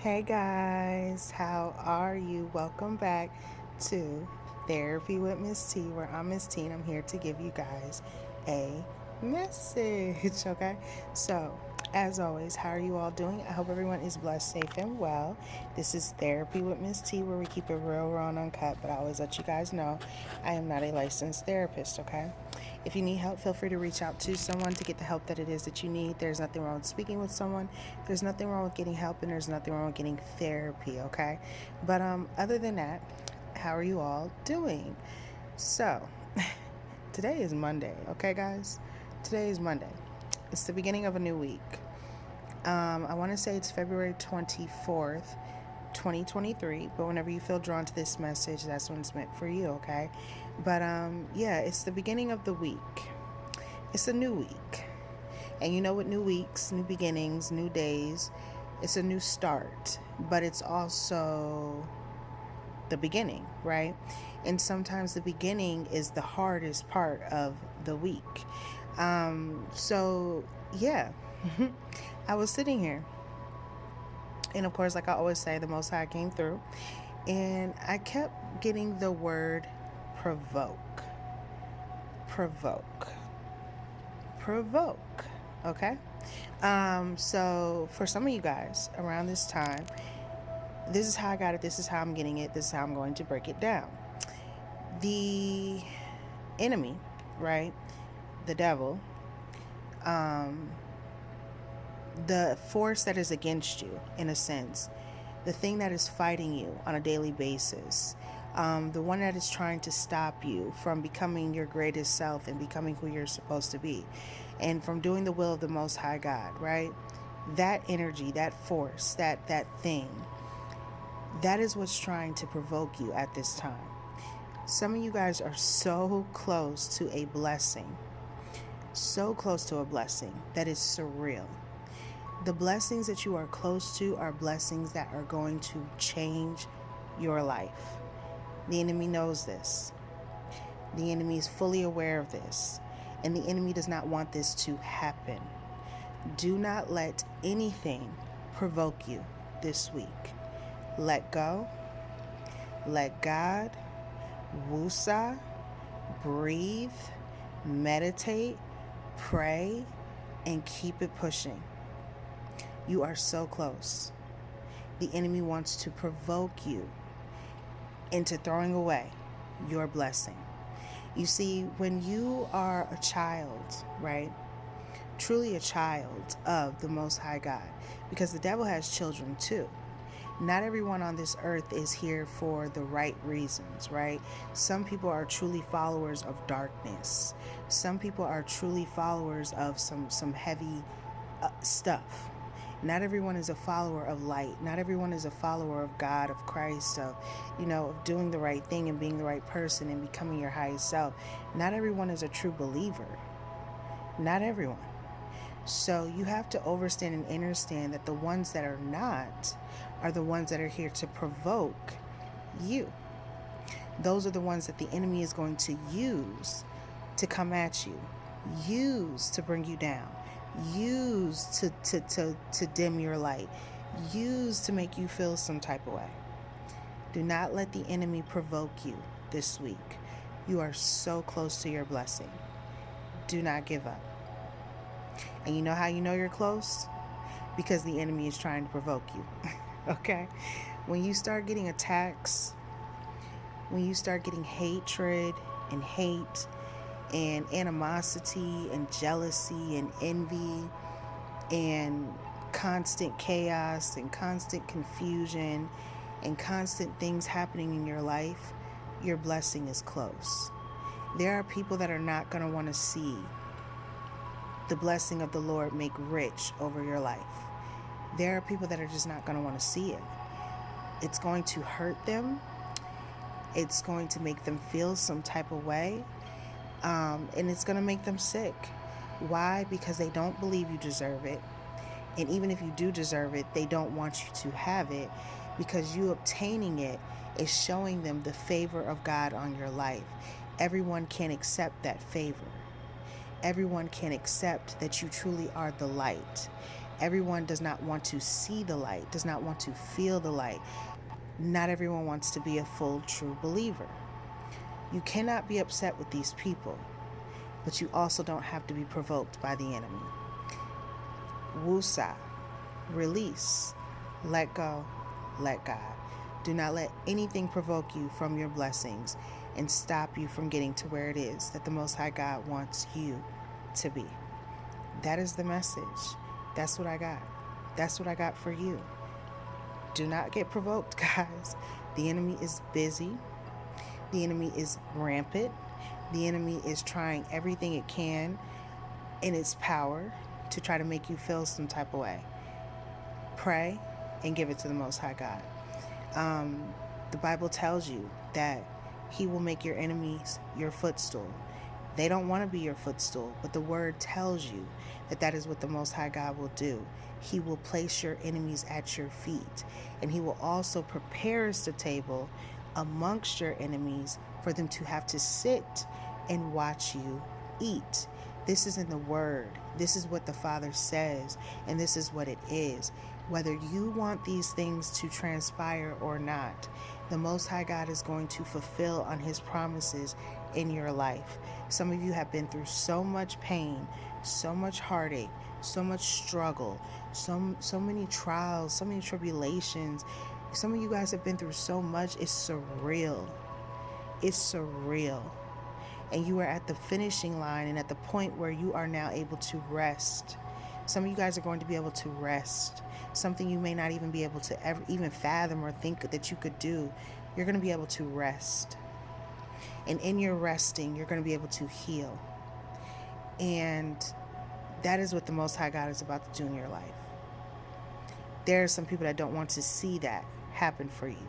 Hey guys, how are you? Welcome back to Therapy with Miss T, where I'm Miss T and I'm here to give you guys a message, okay? So, as always, how are you all doing? I hope everyone is blessed, safe, and well. This is Therapy with Miss T, where we keep it real, raw, and uncut, but I always let you guys know I am not a licensed therapist, okay? If you need help, feel free to reach out to someone to get the help that it is that you need. There's nothing wrong with speaking with someone. There's nothing wrong with getting help, and there's nothing wrong with getting therapy, okay? But other than that, how are you all doing? So, today is Monday, okay, guys? Today is Monday. It's the beginning of a new week. I want to say it's February 24th, 2023, but whenever you feel drawn to this message, that's when it's meant for you, okay? But yeah, it's the beginning of the week. It's a new week. And you know what, new weeks, new beginnings, new days, it's a new start, but it's also the beginning, right? And sometimes the beginning is the hardest part of the week. So yeah, I was sitting here, and of course, like I always say, the Most High came through, and I kept getting the word provoke, provoke, provoke. Okay. So for some of you guys around this time, this is how I got it. This is how I'm getting it. This is how I'm going to break it down. The enemy, right? The devil, the force that is against you, in a sense, the thing that is fighting you on a daily basis, the one that is trying to stop you from becoming your greatest self and becoming who you're supposed to be, and from doing the will of the Most High God, right? That energy, that force, that thing, that is what's trying to provoke you at this time. Some of you guys are so close to a blessing, so close to a blessing that is surreal. The blessings that you are close to are blessings that are going to change your life. The enemy knows this. The enemy is fully aware of this. And the enemy does not want this to happen. Do not let anything provoke you this week. Let go. Let God. Woosah. Breathe. Meditate. Pray. And keep it pushing. You are so close. The enemy wants to provoke you into throwing away your blessing. You see, when you are a child, right? Truly a child of the Most High God, because the devil has children too. Not everyone on this earth is here for the right reasons, right? Some people are truly followers of darkness. Some people are truly followers of some heavy stuff. Not everyone is a follower of light. Not everyone is a follower of God, of Christ, of doing the right thing and being the right person and becoming your highest self. Not everyone is a true believer. Not everyone. So you have to understand and understand that the ones that are not are the ones that are here to provoke you. Those are the ones that the enemy is going to use to come at you, use to bring you down, use to dim your light, use to make you feel some type of way. Do not let the enemy provoke you this week. You are so close to your blessing. Do not give up. And you know how you know you're close? Because the enemy is trying to provoke you. Okay? When you start getting attacks, when you start getting hatred and hate and animosity and jealousy and envy and constant chaos and constant confusion and constant things happening in your life, your blessing is close. There are people that are not going to want to see the blessing of the Lord make rich over your life. There are people that are just not going to want to see it. It's going to hurt them. It's going to make them feel some type of way. And it's going to make them sick. Why? Because they don't believe you deserve it. And even if you do deserve it, they don't want you to have it, because you obtaining it is showing them the favor of God on your life. Everyone can accept that favor. Everyone can accept that you truly are the light. Everyone does not want to see the light, does not want to feel the light. Not everyone wants to be a full, true believer. You cannot be upset with these people, but you also don't have to be provoked by the enemy. Wusa, release, let go, let God. Do not let anything provoke you from your blessings and stop you from getting to where it is that the Most High God wants you to be. That is the message. That's what I got. That's what I got for you. Do not get provoked, guys. The enemy is busy. The enemy is rampant. The enemy is trying everything it can in its power to try to make you feel some type of way. Pray and give it to the Most High God. The Bible tells you that He will make your enemies your footstool. They don't want to be your footstool, but the Word tells you that that is what the Most High God will do. He will place your enemies at your feet, and He will also prepare us a table amongst your enemies for them to have to sit and watch you eat. This is in the Word. This is what the Father says, and this is what it is. Whether you want these things to transpire or not, the Most High God is going to fulfill on His promises in your life. Some of you have been through so much pain, so much heartache, so much struggle, so many trials, so many tribulations. Some of you guys have been through so much. It's surreal. It's surreal. And you are at the finishing line and at the point where you are now able to rest. Some of you guys are going to be able to rest. Something you may not even be able to ever even fathom or think that you could do. You're going to be able to rest. And in your resting, you're going to be able to heal. And that is what the Most High God is about to do in your life. There are some people that don't want to see that happen for you.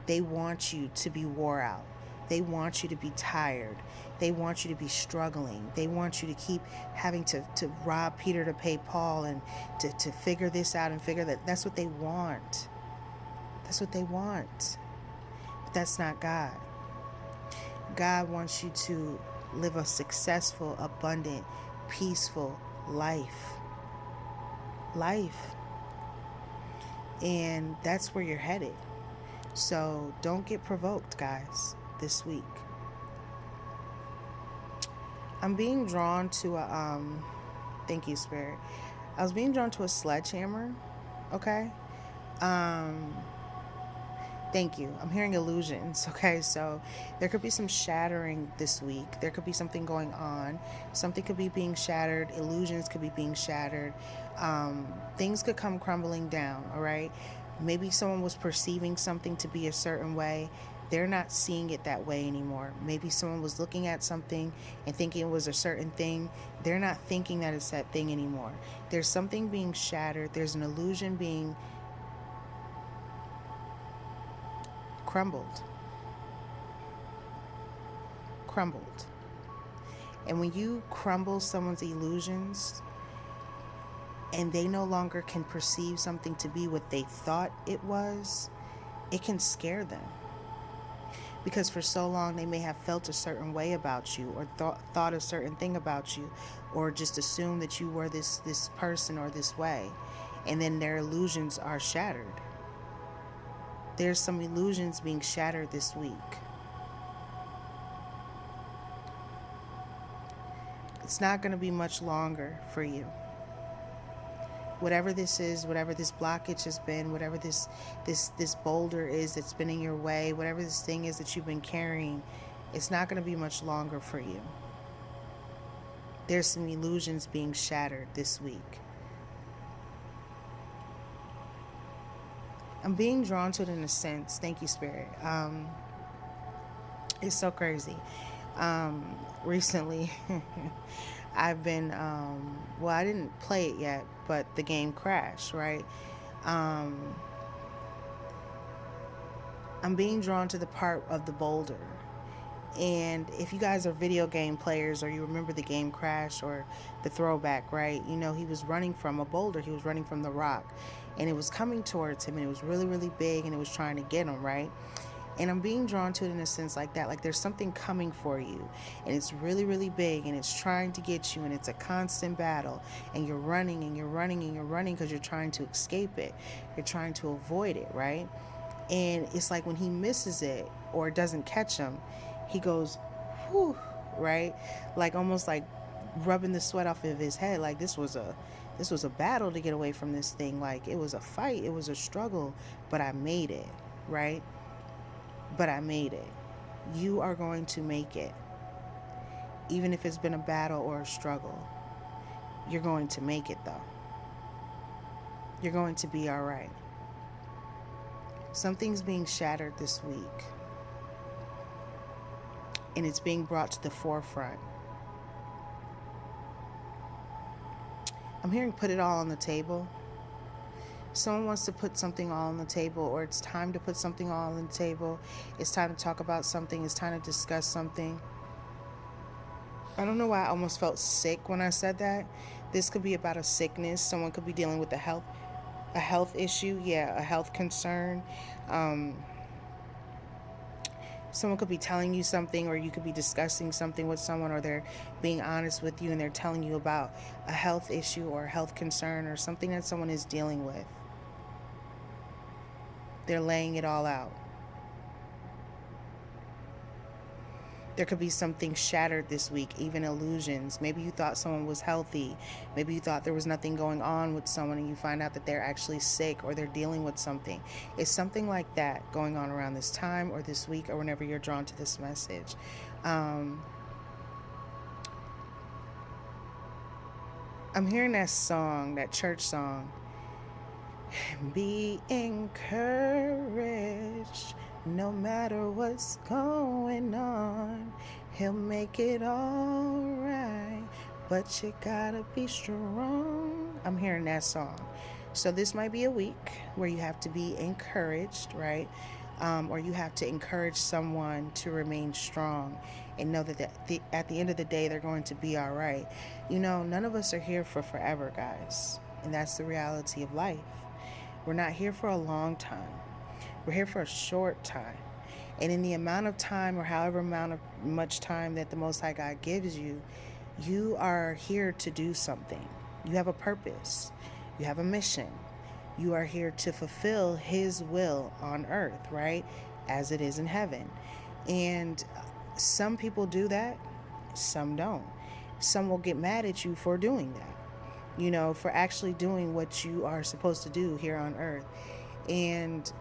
They want you to be wore out. They want you to be tired. They want you to be struggling. They want you to keep having to rob Peter to pay Paul and to figure this out and figure that. That's what they want. That's what they want. But that's not God. God wants you to live a successful, abundant, peaceful life. And that's where you're headed. So don't get provoked, guys, this week. I'm being drawn to a, thank you, Spirit. I was being drawn to a sledgehammer, okay? Thank you. I'm hearing illusions, okay? So there could be some shattering this week. There could be something going on. Something could be being shattered. Illusions could be being shattered. Things could come crumbling down, all right? Maybe someone was perceiving something to be a certain way. They're not seeing it that way anymore. Maybe someone was looking at something and thinking it was a certain thing. They're not thinking that it's that thing anymore. There's something being shattered. There's an illusion being crumbled. And when you crumble someone's illusions and they no longer can perceive something to be what they thought it was, it can scare them. Because for so long they may have felt a certain way about you, or thought a certain thing about you, or just assumed that you were this person or this way. And then their illusions are shattered. There's some illusions being shattered this week. It's not going to be much longer for you. Whatever this is, whatever this blockage has been, whatever this boulder is that's been in your way, whatever this thing is that you've been carrying, it's not going to be much longer for you. There's some illusions being shattered this week. I'm being drawn to it in a sense. Thank you, Spirit. It's so crazy. Recently, I've been, I didn't play it yet, but the game crashed, right? I'm being drawn to the part of the boulder. And if you guys are video game players, or you remember the game Crash or the throwback, right? You know, he was running from a boulder. He was running from the rock. And it was coming towards him, and it was really, really big, and it was trying to get him, right? And I'm being drawn to it in a sense like that. Like there's something coming for you, and it's really, really big, and it's trying to get you, and it's a constant battle. And you're running and you're running and you're running because you're trying to escape it. You're trying to avoid it, right? And it's like when he misses it or it doesn't catch him, he goes, whew, right? Like almost like rubbing the sweat off of his head. Like this was a battle to get away from this thing. Like it was a fight, it was a struggle, but I made it, right? But I made it. You are going to make it. Even if it's been a battle or a struggle, you're going to make it though. You're going to be all right. Something's being shattered this week, and it's being brought to the forefront. I'm hearing put it all on the table. Someone wants to put something all on the table, or it's time to put something all on the table. It's time to talk about something. It's time to discuss something. I don't know why I almost felt sick when I said that. This could be about a sickness. Someone could be dealing with a health issue. Yeah, a health concern. Someone could be telling you something, or you could be discussing something with someone, or they're being honest with you and they're telling you about a health issue or a health concern or something that someone is dealing with. They're laying it all out. There could be something shattered this week, even illusions. Maybe you thought someone was healthy. Maybe you thought there was nothing going on with someone, and you find out that they're actually sick or they're dealing with something. It's something like that going on around this time or this week or whenever you're drawn to this message. I'm hearing that song, that church song. Be encouraged. No matter what's going on, he'll make it all right, but you gotta be strong. I'm hearing that song. So this might be a week where you have to be encouraged, right? Or you have to encourage someone to remain strong and know that at the end of the day, they're going to be all right. You know, none of us are here for forever, guys. And that's the reality of life. We're not here for a long time. We're here for a short time. And in the amount of time, or however much time that the Most High God gives you, you are here to do something. You have a purpose. You have a mission. You are here to fulfill His will on earth, right? As it is in heaven. And some people do that. Some don't. Some will get mad at you for doing that. You know, for actually doing what you are supposed to do here on earth. And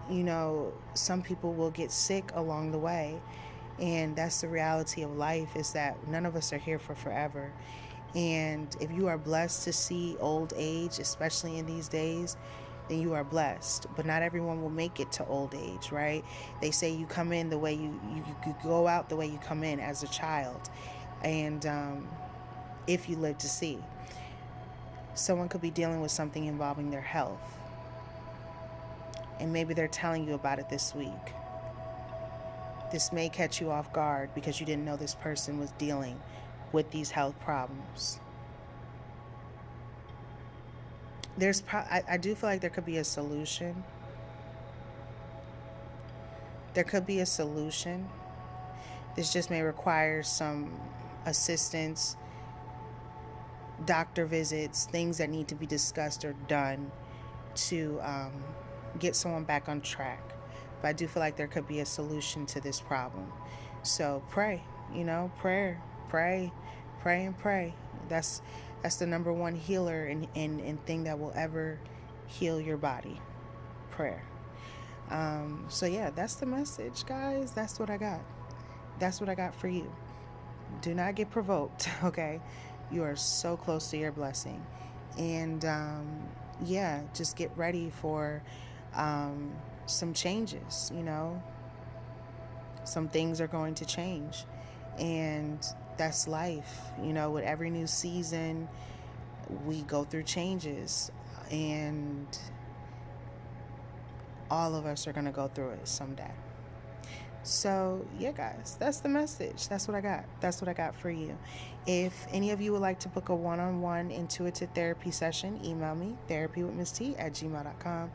you know, some people will get sick along the way, and that's the reality of life, is that none of us are here for forever. And if you are blessed to see old age, especially in these days, then you are blessed. But not everyone will make it to old age, right? They say you come in the way you go out the way you come in as a child, and if you live to see. Someone could be dealing with something involving their health, and maybe they're telling you about it this week. This may catch you off guard because you didn't know this person was dealing with these health problems. I do feel like there could be a solution. There could be a solution. This just may require some assistance, doctor visits, things that need to be discussed or done to get someone back on track. But I do feel like there could be a solution to this problem. So pray, pray. That's the number one healer and thing that will ever heal your body. Prayer. So yeah, that's the message, guys. That's what I got. That's what I got for you. Do not get provoked, okay? You are so close to your blessing. And yeah, just get ready for some changes, Some things are going to change. And that's life. With every new season, we go through changes. And all of us are going to go through it someday. So, yeah, guys, that's the message. That's what I got. That's what I got for you. If any of you would like to book a one-on-one intuitive therapy session, email me, therapywithmisstee@gmail.com.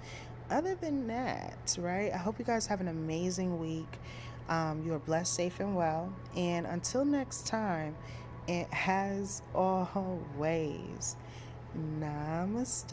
other than that, right, I hope you guys have an amazing week. You are blessed, safe, and well. And until next time, it has always, namaste.